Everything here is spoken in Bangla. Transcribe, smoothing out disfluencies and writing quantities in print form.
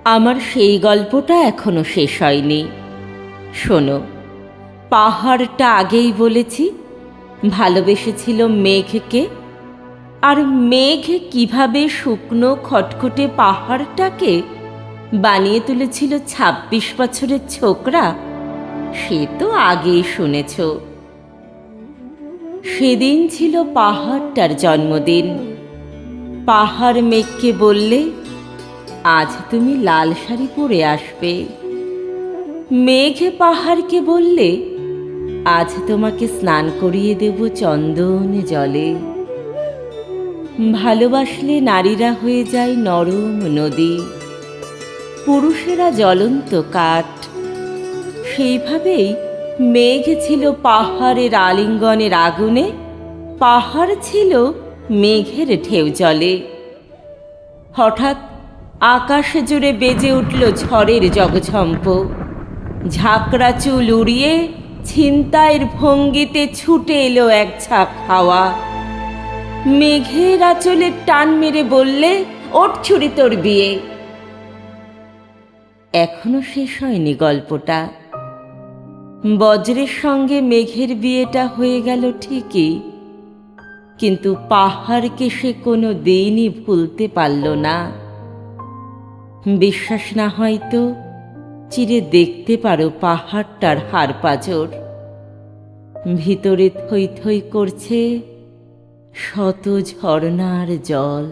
আমার সেই গল্পটা এখনো শেষ হয়নি। শোনো, পাহাড়টা আগেই বলেছি ভালোবেসেছিল মেঘকে, আর মেঘ কিভাবে শুকনো খটখটে পাহাড়টাকে বানিয়ে তুলেছিল ২৬ বছরের ছোকরা, সে তো আগেই শুনেছ। সেদিন ছিল পাহাড়টার জন্মদিন। পাহাড় মেঘকে বললে, আজ তুমি লাল শাড়ি পরে আসবে। মেঘ পাহাড়কে বললে, আজ তোমাকে স্নান করিয়ে দেব চন্দন জলে। ভালোবাসলে নারীরা হয়ে যায় নরম নদী, পুরুষেরা জ্বলন্ত কাঠ। সেইভাবেই মেঘ ছিল পাহাড়ের আলিঙ্গনের আগুনে, পাহাড় ছিল মেঘের ঢেউ জলে। হঠাৎ আকাশ জুড়ে বেজে উঠল ঝড়ের জগঝম্প। ঝাঁকড়া চুল উড়িয়ে ছিনতাইয়ের ভঙ্গিতে ছুটে এলো এক ঝাঁক হাওয়া। মেঘের আঁচলে টান মেরে বললে, ওঠ ছুরি, তোর বিয়ে। এখনো শেষ হয়নি গল্পটা। বজ্রের সঙ্গে মেঘের বিয়েটা হয়ে গেল ঠিকই, কিন্তু পাহাড়কে সে কোনো দিনই ভুলতে পারল না। বিশ্বাস না হয়তো চিরে দেখতে পারো পাহাড়টার হাড় পাঁজর। ভিতরে থই থই করছে শত ঝর্ণার জল।